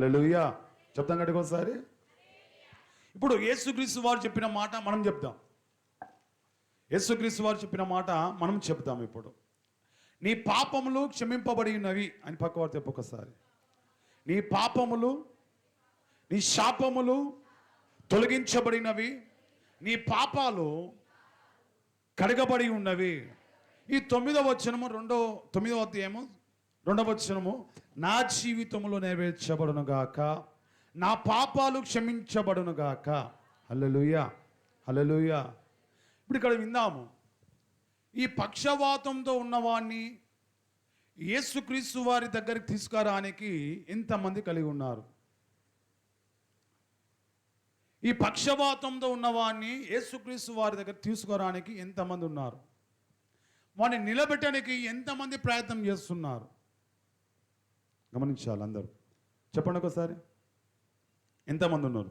హల్లెలూయా చెప్తాం గట్టిగా ఒకసారి. ఇప్పుడు యేసుక్రీస్తు వారు చెప్పిన మాట మనం చెప్దాం. యేసుక్రీస్తు వారు చెప్పిన మాట మనం చెప్తాం. ఇప్పుడు నీ పాపములు క్షమింపబడి ఉన్నవి అని పక్కవారు చెప్పు ఒకసారి. నీ పాపములు, నీ శాపములు తొలగించబడినవి, నీ పాపాలు కడగబడి ఉన్నవి. ఈ 9వ వచనము 9వ అధ్యాయము 2వ వచనము, నా జీవితంలో నెరవేర్చబడును గాక, నా పాపాలు క్షమించబడును గాక. హల్లెలూయా హల్లెలూయా. ఇప్పుడు ఇక్కడ విందాము. ఈ పక్షవాతంతో ఉన్నవాడిని యేసుక్రీస్తు వారి దగ్గరికి తీసుకురానికి ఎంతమంది కలిగి ఉన్నారు? ఈ పక్షవాతంతో ఉన్నవాడిని యేసుక్రీస్తు వారి దగ్గర తీసుకురానికి ఎంతమంది ఉన్నారు? వాడిని నిలబెట్టడానికి ఎంతమంది ప్రయత్నం చేస్తున్నారు? గమనించాలి అందరూ. చెప్పండి ఒకసారి, ఎంతమంది ఉన్నారు?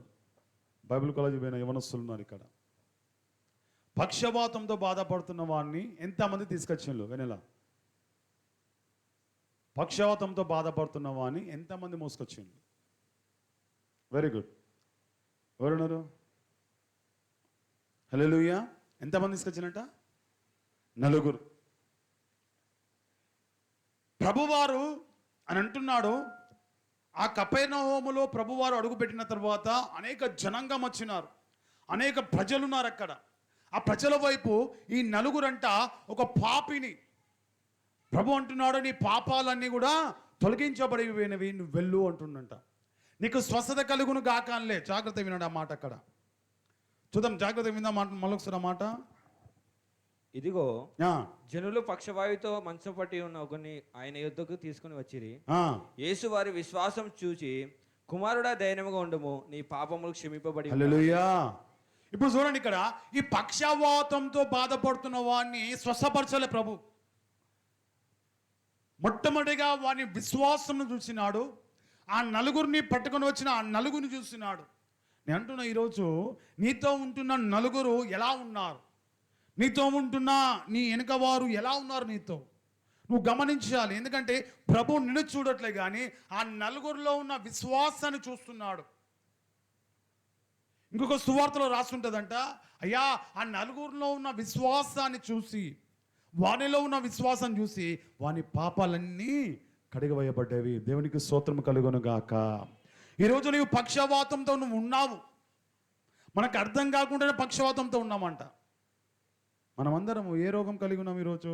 బైబిల్ కాలేజీ పోయిన యవనస్తులు ఉన్నారు ఇక్కడ. పక్షవాతంతో బాధపడుతున్న వాడిని ఎంతమంది తీసుకొచ్చిండ్రు? వెనెలా పక్షవాతంతో బాధపడుతున్న వాడిని ఎంతమంది మోసుకొచ్చిండ్రు? Very good. ఎవరున్నారు? హల్లెలూయా. ఎంతమంది తీసుకొచ్చినట్ట? 4. ప్రభువారు అని అంటున్నాడు, ఆ కపెర్నహూములో ప్రభువారు అడుగుపెట్టిన తర్వాత అనేక జనాంగం వచ్చినారు, అనేక ప్రజలు ఉన్నారు అక్కడ. ఆ ప్రజల వైపు ఈ 4 ఒక పాపిని ప్రభు అంటున్నాడు, నీ పాపాలన్నీ కూడా తొలగించబడిపోయినవి, నువ్వు వెళ్ళు అంటుండంట. నీకు స్వస్థత కలుగును గాక అనలే. జాగ్రత్త వినడు ఆ మాట అక్కడ. చూద్దాం, జాగ్రత్త విందాం మళ్ళొకసారి ఆ మాట. ఇదిగో జనులు పక్షవాయుతో మంచం పట్టి ఉన్న ఒకరిని ఆయన యుద్ధకు తీసుకుని వచ్చిరి. యేసు వారి విశ్వాసం చూచి, కుమారుడా ధైర్యముగా ఉండము, నీ పాపములు క్షమింపబడి. హల్లెలూయా. ఇప్పుడు చూడండి, ఇక్కడ ఈ పక్షవాతంతో బాధపడుతున్న వాడిని స్వస్థపరచలే ప్రభు. మొట్టమొదటిగా వాని విశ్వాసం చూసినాడు. ఆ 4 పట్టుకొని వచ్చిన ఆ 4 చూసినాడు. నేను అంటున్నా, ఈరోజు నీతో ఉంటున్న 4 ఎలా ఉన్నారు? నీతో ఉంటున్న నీ వెనుక వారు ఎలా ఉన్నారు నీతో? నువ్వు గమనించాలి. ఎందుకంటే ప్రభు నిన్ను చూడట్లే కానీ ఆ 4 ఉన్న విశ్వాసాన్ని చూస్తున్నాడు. ఇంకొక సువార్తలో రాస్తుంటుందంట, అయ్యా ఆ 4 ఉన్న విశ్వాసాన్ని చూసి, వానిలో ఉన్న విశ్వాసం చూసి వాని పాపాలన్నీ కడిగవేయబడ్డవి. దేవునికి స్తోత్రం కలుగును గాక. ఈరోజు నీవు పక్షవాతంతో నువ్వు ఉన్నావు. మనకు అర్థం కాకుండానే పక్షవాతంతో ఉన్నామంట. మనమందరం ఏ రోగం కలిగి ఉన్నాం ఈరోజు?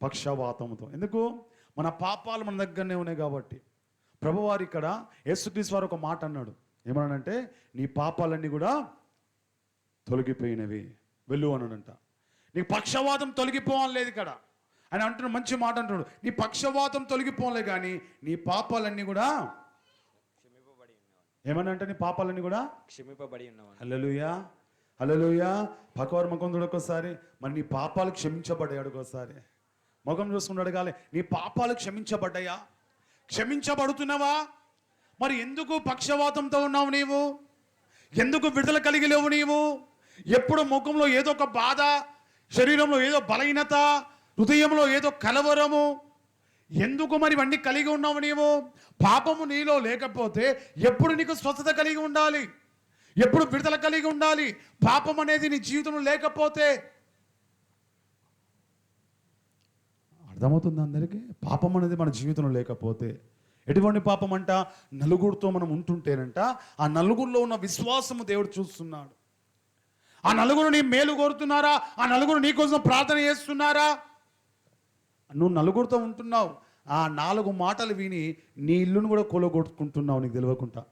పక్షవాతంతో. ఎందుకు? మన పాపాలు మన దగ్గరనే ఉన్నాయి కాబట్టి. ప్రభువారు ఇక్కడ యేసుక్రీస్తు వారు ఒక మాట అన్నాడు. ఏమన్నాడంటే, నీ పాపాలన్నీ కూడా తొలగిపోయినవి, వెళ్ళు అన్నాడంట. నీ పక్షవాతం తొలగిపోవాలి లేదు ఇక్కడ. ఆయన అంటున్నాడు, మంచి మాట అంటున్నాడు, నీ పక్షవాతం తొలగిపోలే కానీ నీ పాపాలన్నీ కూడా క్షమింపబడి ఉన్నవాడు. ఏమనంటే నీ పాపాలన్నీ కూడా క్షమింపబడి ఉన్నవాడు. హల్లెలూయా హల్లెలూయా. పక్కవారు ముఖం చూడకొకసారి. మరి నీ పాపాలు క్షమించబడ్డాయి అడుగోసారి. ముఖం చూసుకుని అడగాలి, నీ పాపాలు క్షమించబడ్డాయా? క్షమించబడుతున్నావా? మరి ఎందుకు పక్షవాతంతో ఉన్నావు నీవు? ఎందుకు విడుదల కలిగి లేవు నీవు? ఎప్పుడు ముఖంలో ఏదో ఒక బాధ, శరీరంలో ఏదో బలహీనత, హృదయంలో ఏదో కలవరము. ఎందుకు మరి ఇవన్నీ కలిగి ఉన్నావు నీవు? పాపము నీలో లేకపోతే ఎప్పుడు నీకు స్వస్థత కలిగి ఉండాలి? ఎప్పుడు విడుదల కలిగి ఉండాలి? పాపం అనేది నీ జీవితంలో లేకపోతే. అర్థమవుతుంది అందరికీ? పాపం అనేది మన జీవితంలో లేకపోతే. ఎటువంటి పాపం అంట? 4 మనం ఉంటుంటేనంట ఆ 4 ఉన్న విశ్వాసము దేవుడు చూస్తున్నాడు. ఆ 4 నీ మేలు కోరుతున్నారా? ఆ 4 నీ కోసం ప్రార్థన చేస్తున్నారా? నువ్వు 4 ఉంటున్నావు. ఆ 4 మాటలు విని నీ ఇల్లును కూడా కూలగొట్టుకుంటున్నావు నీకు తెలియకుండా.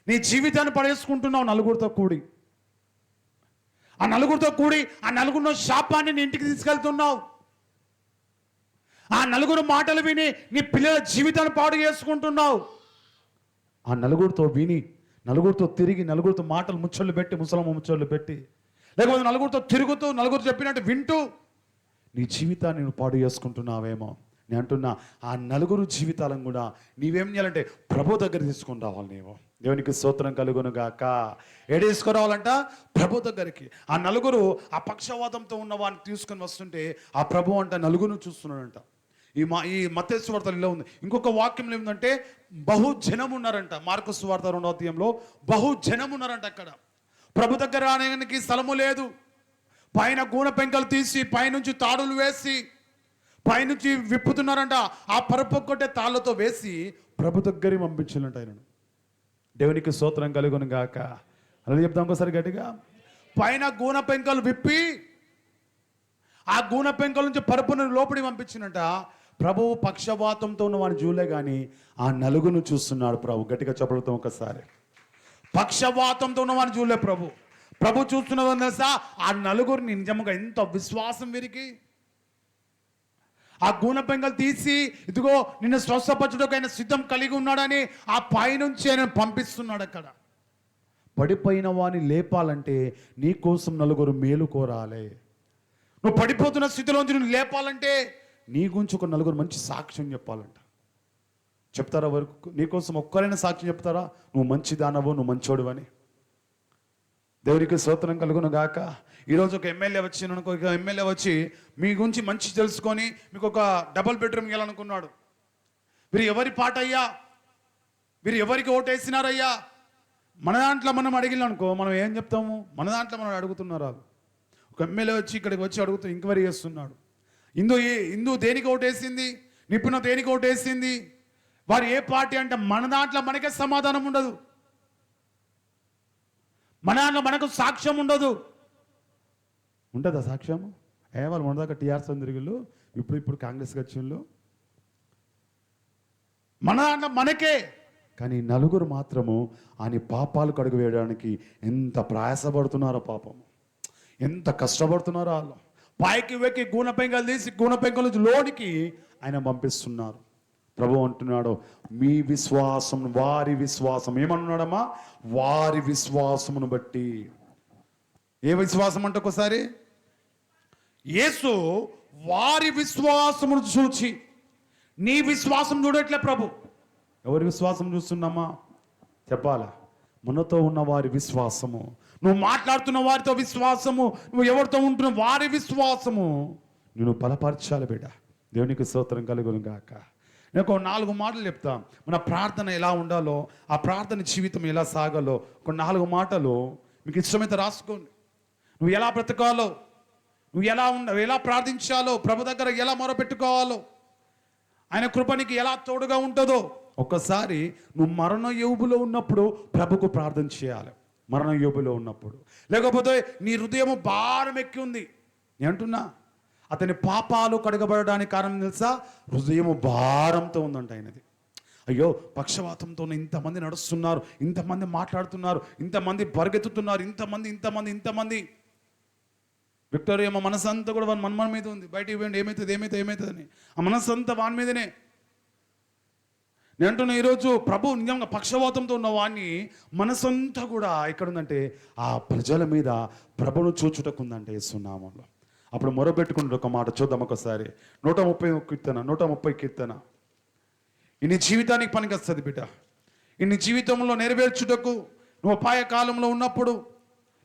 నీ జీవితాన్ని పడేసుకుంటున్నావు 4 కూడి. ఆ 4 కూడి ఆ 4 శాపాన్ని నీ ఇంటికి తీసుకెళ్తున్నావు. ఆ 4 మాటలు విని నీ పిల్లల జీవితాన్ని పాడు చేసుకుంటున్నావు. ఆ 4 విని, 4 తిరిగి, 4 మాటలు ముచ్చళ్ళు పెట్టి, ముసలమ్మ ముచ్చళ్ళు పెట్టి, లేకపోతే 4 తిరుగుతూ, 4 చెప్పినట్టు వింటూ నీ జీవితాన్ని నువ్వు పాడు చేసుకుంటున్నావేమో. నేను అంటున్నా, ఆ 4 జీవితాలను కూడా నీవేం చేయాలంటే ప్రభు దగ్గర తీసుకొని రావాలి. నీవు దేవునికి స్తోత్రం కలుగును గాక. ఏడు తీసుకురావాలంట? ప్రభు దగ్గరికి. ఆ 4 ఆ పక్షవాతంతో ఉన్న వాడిని తీసుకొని వస్తుంటే ఆ ప్రభు అంట 4 చూస్తున్నాడంట. ఈ మత్తయి సువార్తలో ఇలా ఉంది. ఇంకొక వాక్యంలో ఏముందంటే బహుజనం ఉన్నారంట. మార్కు సువార్త 2వ అధ్యాయంలో బహుజనం ఉన్నారంట. అక్కడ ప్రభు దగ్గర రావడానికి స్థలము లేదు. పైన గూన పెంకలు తీసి పైనుంచి తాడులు వేసి పైనుంచి విప్పుతున్నారంట. ఆ పరపొక్కటే తాళ్ళతో వేసి ప్రభు దగ్గరికి పంపించాలంట ఆయనను. దేవునికి స్తోత్రం కలుగును గాక. అలా చెప్తాం ఒకసారి గట్టిగా. పైన గూన పెంకలు విప్పి ఆ గూన పెంకల నుంచి పరుపును లోపలికి పంపించినట. ప్రభువు పక్షవాతంతో ఉన్న వాడిని చూడలే కానీ ఆ నలుగును చూస్తున్నాడు ప్రభు. గట్టిగా చెప్పలతో ఒకసారి. పక్షవాతంతో ఉన్న వాడిని చూడలే ప్రభు చూస్తున్నదని తెలుసా? ఆ నలుగురిని. నిజంగా ఎంత విశ్వాసం వీరికి. ఆ గూన పెంకలు తీసి ఇదిగో నిన్ను స్వస్థపరచుటకు ఆయన సిద్ధం కలిగి ఉన్నాడని ఆ పైనుంచి ఆయన పంపిస్తున్నాడు. అక్కడ పడిపోయిన వాడిని లేపాలంటే నీ కోసం నలుగురు మేలు కోరాలి. నువ్వు పడిపోతున్న స్థితిలోంచి నువ్వు లేపాలంటే నీ గురించి ఒక నలుగురు మంచి సాక్ష్యం చెప్పాలంట. చెప్తారా? వరకు నీకోసం ఒక్కరైనా సాక్ష్యం చెప్తారా? నువ్వు మంచి దానవు, నువ్వు మంచోడు అని. దేవునికి స్తోత్రం కలుగును గాక. ఈరోజు ఒక ఎమ్మెల్యే వచ్చి మీ గురించి మంచి తెలుసుకొని మీకు ఒక డబుల్ బెడ్రూమ్ ఇవ్వాలనుకున్నాడు. వీరు ఎవరి పాట అయ్యా? వీరు ఎవరికి ఓటేసినారయ్యా? మన దాంట్లో మనం అడిగిననుకో మనం ఏం చెప్తాము? మన దాంట్లో మనం అడుగుతున్నారు. ఒక ఎమ్మెల్యే వచ్చి ఇక్కడికి వచ్చి అడుగుతూ ఎంక్వైరీ చేస్తున్నాడు. హిందూ దేనికి ఓటేసింది, నిపుణ దేనికి ఓటేసింది, వారు ఏ పార్టీ అంటే మన దాంట్లో మనకే సమాధానం ఉండదు. మన దాంట్లో మనకు సాక్ష్యం ఉండదు. ఉంటుందా సాక్ష్యము? వాళ్ళు మొన్నదాకా టీఆర్ఎస్ తిరిగిళ్ళు, ఇప్పుడు కాంగ్రెస్కి వచ్చిళ్ళు. మన దాంట్లో మనకే. కానీ నలుగురు మాత్రము ఆయన పాపాలు కడుగు వేయడానికి ఎంత ప్రయాసపడుతున్నారో పాపము, ఎంత కష్టపడుతున్నారో వాళ్ళు. పైకి వెక్కి గూన పెంకలు తీసి గూన పెంకల నుంచి లోనికి ఆయన పంపిస్తున్నారు. ప్రభు అంటున్నాడు మీ విశ్వాసం, వారి విశ్వాసం. ఏమన్నాడమ్మా? వారి విశ్వాసమును బట్టి. ఏ విశ్వాసం అంటే ఒకసారి యేసు వారి విశ్వాసమును చూచి. నీ విశ్వాసం చూడట్లే ప్రభు. ఎవరి విశ్వాసం చూస్తున్నామా చెప్పాలా? మనతో ఉన్న వారి విశ్వాసము, నువ్వు మాట్లాడుతున్న వారితో విశ్వాసము, నువ్వు ఎవరితో ఉంటున్న వారి విశ్వాసము నేను బలపరచాలి బిడ్డ. దేవునికి స్తోత్రం కలుగును గాక. నేను ఒక 4 మాటలు చెప్తా. మన ప్రార్థన ఎలా ఉండాలో, ఆ ప్రార్థన జీవితం ఎలా సాగాలో ఒక 4 మాటలు మీకు ఇష్టమైతే రాసుకోండి. నువ్వు ఎలా బ్రతకాలో, నువ్వు ఎలా ప్రార్థించాలో, ప్రభు దగ్గర ఎలా మొరపెట్టుకోవాలో, ఆయన కృపనికి ఎలా తోడుగా ఉంటుందో. ఒక్కసారి నువ్వు మరణ యోబులో ఉన్నప్పుడు ప్రభుకు ప్రార్థన చేయాలి. మరణ యోబులో ఉన్నప్పుడు. లేకపోతే నీ హృదయము భారం ఎక్కి ఉంది. నేను అంటున్నా అతని పాపాలు కడగబడడానికి కారణం తెలుసా? హృదయము భారంతో ఉందంట ఆయనది. అయ్యో పక్షవాతంతో ఇంతమంది నడుస్తున్నారు, ఇంతమంది మాట్లాడుతున్నారు, ఇంతమంది పరిగెత్తుతున్నారు, ఇంతమంది. విక్టోరియా మా మనసు అంతా కూడా మన మీద ఉంది. బయటికి పోయింది ఏమవుతుంది అని ఆ మనసు అంతా వాని మీదనే. నేను అంటున్నా ఈరోజు ప్రభు నిజంగా పక్షవాతంతో ఉన్న వాడిని మనసంతా కూడా ఎక్కడుందంటే ఆ ప్రజల మీద ప్రభును చూచుటకుందంటే యేసునామంలో. అప్పుడు మొరబెట్టుకుంటే ఒక మాట చూద్దాం ఒకసారి. 130 కీర్తన. ఇన్ని జీవితానికి పనికి వస్తుంది బిడ్డ. ఇన్ని జీవితంలో నెరవేర్చుటకు నువ్వు అపాయ కాలంలో ఉన్నప్పుడు,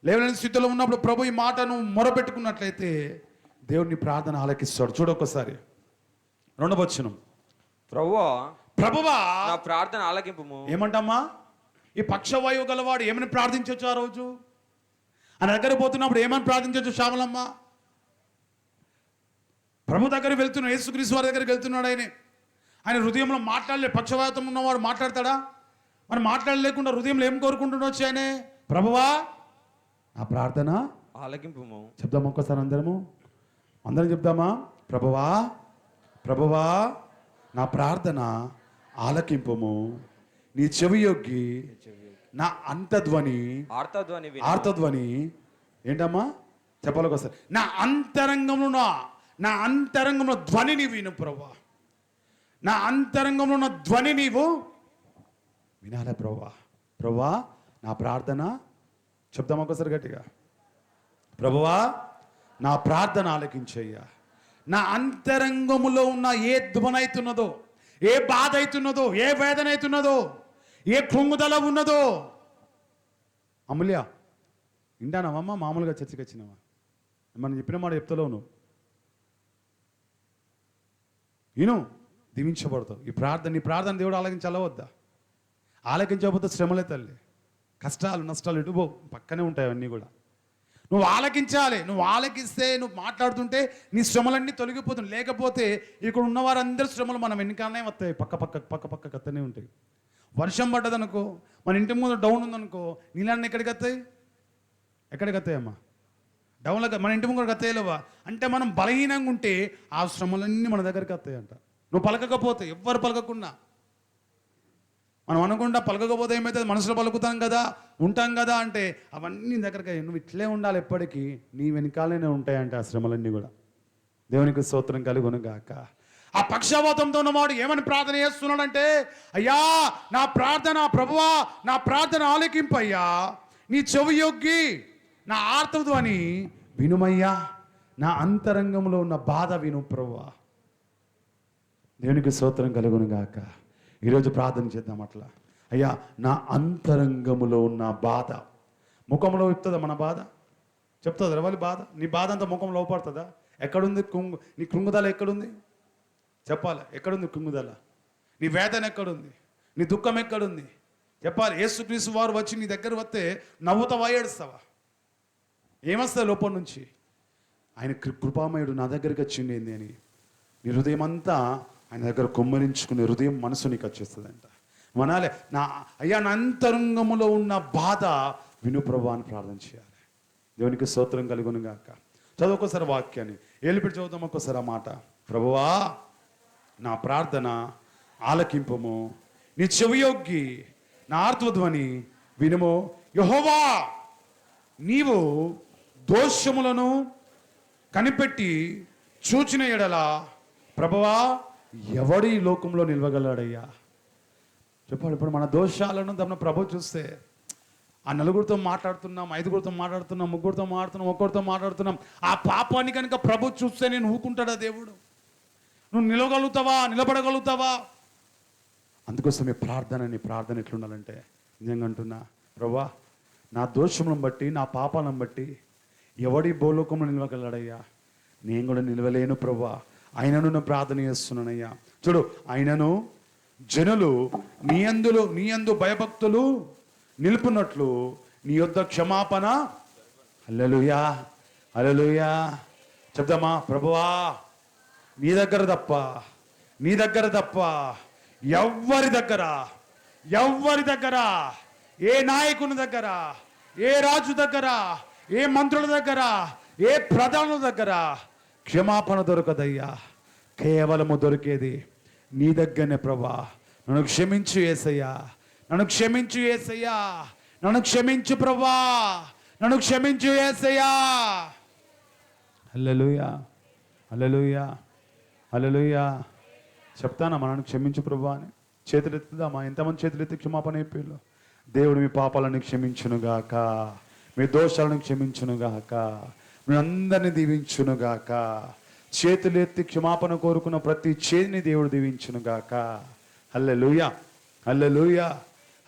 లేవలేని స్థితిలో ఉన్నప్పుడు ప్రభు ఈ మాట నువ్వు మొరబెట్టుకున్నట్లయితే దేవుడిని ప్రార్థన ఆలకిస్తాడు. చూడొకసారి 2వ వచనం. ప్రభువా నా ప్రార్థన ఆలకింపుము. ఏమంటమ్మా? ఈ పక్షవాయువు గలవాడు ఏమని ప్రార్థించవచ్చు? ఆ రోజు ఆయన దగ్గర పోతున్నప్పుడు ఏమని ప్రార్థించవచ్చు? శ్యామలమ్మ ప్రభు దగ్గర వెళ్తున్నాడు, యేసుక్రీస్తు వారి దగ్గరికి వెళ్తున్నాడు. ఆయన హృదయంలో మాట్లాడలే. పక్షవాతం ఉన్నవాడు మాట్లాడతాడా? మరి మాట్లాడలేకుండా హృదయంలో ఏం కోరుకుంటుండొచ్చు? ఆయనే ప్రభువా నా ప్రార్థన ఆలకింపుము. చెప్దాం ఒక్కసారి అందరం చెప్దామా? ప్రభువా నా ప్రార్థన ఆలకింపుము, నీ చెవి యొగ్గి నా ఆర్తధ్వని ఏంటమ్మా చెప్పాలి ఒకసారి. నా అంతరంగంలో ధ్వనిని విను ప్రభువా. నా అంతరంగంలో ఉన్న ధ్వని నీవు వినాలే ప్రభువా నా ప్రార్థన చెప్దాం ఒకసారి గట్టిగా. ప్రభువా నా ప్రార్థన ఆలకించయ్యా. నా అంతరంగములో ఉన్న ఏ ధ్వని అవుతున్నదో, ఏ బాధ అవుతున్నదో, ఏ వేదన అవుతున్నదో, ఏ కృంగుదల ఉన్నదో. అమూల్య వింటానమ్మా? మామూలుగా చర్చకి వచ్చినావా? మనం చెప్పిన మాట చెప్తలేవు నువ్వు. విను, దీవించబడతావు. నీ ప్రార్థన దేవుడు ఆలకించాలా వద్దా? ఆలకించకపోతే శ్రమలే తల్లి, కష్టాలు నష్టాలు ఎటుపో పక్కనే ఉంటాయి అవన్నీ కూడా. నువ్వు ఆలకించాలి. నువ్వు ఆలకిస్తే, నువ్వు మాట్లాడుతుంటే నీ శ్రమలన్నీ తొలగిపోతుంది. లేకపోతే ఇక్కడ ఉన్న వారందరి శ్రమలు మనం వెనకాలనే వస్తాయి, పక్క కత్తనే ఉంటాయి. వర్షం పడ్డదనుకో, మన ఇంటి ముందు డౌన్ ఉందనుకో, నీళ్ళన్నీ ఎక్కడికి వస్తాయమ్మా? డౌన్లో మన ఇంటి ముందు కత్తేయలేవా? అంటే మనం బలహీనంగా ఉంటే ఆ శ్రమలన్నీ మన దగ్గరికి వస్తాయంట. నువ్వు పలకకపోతే, ఎవ్వరు పలకకుండా, మనం అనుకుంటా పలకకపోతే ఏమవుతుంది, మనసులో పలుకుతాం కదా, ఉంటాం కదా అంటే అవన్నీ దగ్గరగా నువ్వు ఇట్లే ఉండాలి. ఎప్పటికీ నీ వెనకాలనే ఉంటాయంట ఆ శ్రమలన్నీ కూడా. దేవునికి స్తోత్రం కలుగును గాక. ఆ పక్షవాతంతో ఉన్నవాడు ఏమని ప్రార్థన చేస్తున్నాడంటే, అయ్యా నా ప్రార్థన ప్రభువా, నా ప్రార్థన ఆలకింపు అయ్యా, నీ చెవి యొగ్గి నా ఆర్తధ్వని వినుమయ్యా, నా అంతరంగంలో ఉన్న బాధ విను ప్రభువా. దేవునికి స్తోత్రం కలుగును గాక. ఈరోజు ప్రార్థన చేద్దాం అట్లా. అయ్యా నా అంతరంగములో ఉన్న బాధ ముఖంలో చెప్తుందా? మన బాధ చెప్తుంది రవాలి బాధ. నీ బాధ అంతా ముఖంలో లోపడుతుందా? ఎక్కడుంది నీ కృంగుదల? ఎక్కడుంది చెప్పాలి. ఎక్కడుంది కృంగుదల? నీ వేదన ఎక్కడుంది? నీ దుఃఖం ఎక్కడుంది చెప్పాలి. యేసుక్రీస్తు వారు వచ్చి నీ దగ్గర వస్తే నవ్వుతావా, ఏడుస్తావా? ఏమొస్తుంది లోపల నుంచి? ఆయన కృపామయుడు నా దగ్గరికి వచ్చింది ఏంది అని నీ హృదయం అంతా ఆయన దగ్గర కుమ్మరించుకునే హృదయం, మనసు నీకు వచ్చేస్తుందంట. మనాలే అయ్యా నా అంతరంగములో ఉన్న బాధ విను ప్రభువా అని ప్రార్థన చేయాలి. దేవునికి స్తోత్రం కలుగును గాక. చదువుకోసారి వాక్యాన్ని ఏలిపిడి చదువుతాం ఒక్కోసారి ఆ మాట. ప్రభువా నా ప్రార్థన ఆలకింపము, నీ చెవియొగ్గి నా ఆర్తధ్వని వినుము. యెహోవా నీవు దోషములను కనిపెట్టి చూచిన ఎడల ప్రభువా ఎవడు ఈ లోకంలో నిలవగలడయ్యా? చెప్పాడు. ఇప్పుడు మన దోషాలను తమ ప్రభు చూస్తే, ఆ నలుగురితో మాట్లాడుతున్నాం, ఐదుగురితో మాట్లాడుతున్నాం, ముగ్గురితో మాట్లాడుతున్నాం, ఒక్కరితో మాట్లాడుతున్నాం, ఆ పాపాన్ని కనుక ప్రభు చూస్తే నేను ఊరుకుంటాడా దేవుడు? నువ్వు నిలబడగలుగుతావా? అందుకోసమే నీ ప్రార్థన ఎట్లుండాలంటే, నిజంగా అంటున్నా, ప్రభువా నా దోషములను బట్టి, నా పాపాలను బట్టి ఎవడి భూలోకంలో నిలవగలడయ్యా? నేను కూడా నిలవలేను ప్రభువా. ఆయనను నేను ప్రార్థన చేస్తున్నానయ్యా. చూడు, ఆయనను జనులు నీ యందు భయభక్తులు నిలుపునట్లు నీ యొద్ద క్షమాపణ. హల్లెలూయా, హల్లెలూయా చెప్దామా? ప్రభువా నీ దగ్గర తప్ప ఎవ్వరి దగ్గర, ఏ నాయకుని దగ్గర, ఏ రాజు దగ్గర, ఏ మంత్రుల దగ్గర, ఏ ప్రధానుల దగ్గర క్షమాపణ దొరకదయ్యా. కేవలము దొరికేది నీ దగ్గరనే. ప్రభా నన్ను క్షమించు యేసయ్యా, నన్ను క్షమించు ప్రభా, నన్ను క్షమించు యేసయ్యా. హల్లెలూయా, హల్లెలూయా, హల్లెలూయా. చెప్తానా నన్ను క్షమించు ప్రభా అని? చేతులు ఎత్తుదామా? ఎంతమంది చేతులు ఎత్తి క్షమాపణ అయిపోయారు? దేవుడు మీ పాపాలను క్షమించునుగాక, మీ దోషాలను క్షమించునుగాక, మీ అందరినీ దీవించునుగాక. చేతులు ఎత్తి క్షమాపణ కోరుకున్న ప్రతి చేతిని దేవుడు దీవించునుగాక. హల్లెలూయా, హల్లెలూయా,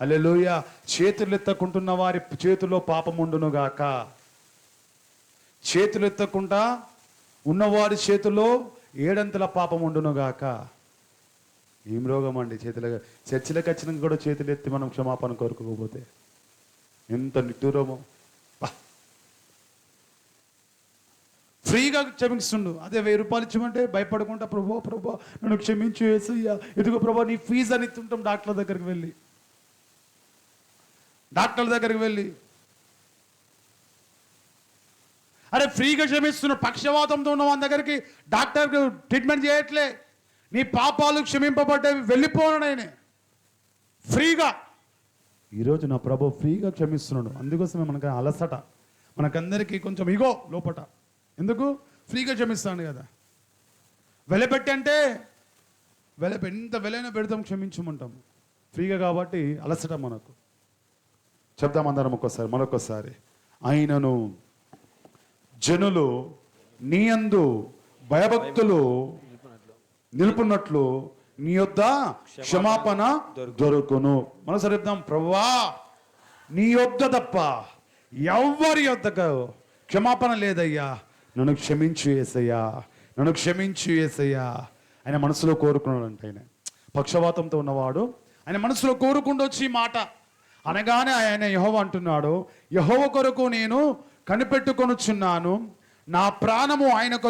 హల్లెలూయా. చేతులు ఎత్తకుంటున్న వారి చేతిలో పాపం ఉండునుగాక. చేతులు ఎత్తకుండా ఉన్నవారి చేతిలో 7 అంతల పాపం ఉండునుగాక. ఏం రోగం అండి? చర్చిలకు వచ్చినాక కూడా చేతులు ఎత్తి మనం క్షమాపణ కోరుకోకపోతే ఎంత నిట్టూరమో. ఫ్రీగా క్షమిస్తుండు. అదే 1000 రూపాయలు ఇచ్చమంటే భయపడకుండా ప్రభా నన్ను క్షమించు యేసయ్యా, ఎదుగో ప్రభా నీ ఫీజు అని ఇస్తుంటాం. డాక్టర్ దగ్గరికి వెళ్ళి అరే ఫ్రీగా క్షమిస్తున్నాడు. పక్షవాతంతో ఉన్న వాళ్ళ దగ్గరికి డాక్టర్ ట్రీట్మెంట్ చేయట్లే. నీ పాపాలు క్షమింపబడ్డవి, వెళ్ళిపోనైనా ఫ్రీగా. ఈరోజు నా ప్రభు ఫ్రీగా క్షమిస్తున్నాడు. అందుకోసమే మనకు అలసట, మనకందరికీ కొంచెం ఇగో లోపట. ఎందుకు? ఫ్రీగా క్షమిస్తాను కదా. వెలపెట్టి అంటే ఎంత వెలైనా పెడతాం, క్షమించమంటాము ఫ్రీగా కాబట్టి. అలసట మనకు. చెప్దాం అందరం మరొకసారి. ఆయనను జనులు నీ యందు భయభక్తులు నిలుపున్నట్లు నీ యొద్ద క్షమాపణ దొరుకును. మనసారి చెప్దాం. ప్రభువా నీ యొద్ద తప్ప ఎవ్వరి యొద్దకు క్షమాపణ లేదయ్యా, నన్ను క్షమించు యేసయ్యా, ఆయన మనసులో కోరుకున్నాడంట. ఆయన పక్షవాతంతో ఉన్నవాడు ఆయన మనసులో కోరుకుండొచ్చి ఈ మాట అనగానే ఆయన యెహోవా అంటున్నాడు, యెహోవా కొరకు నేను కనిపెట్టుకొనుచున్నాను, నా ప్రాణము ఆయన కొరకు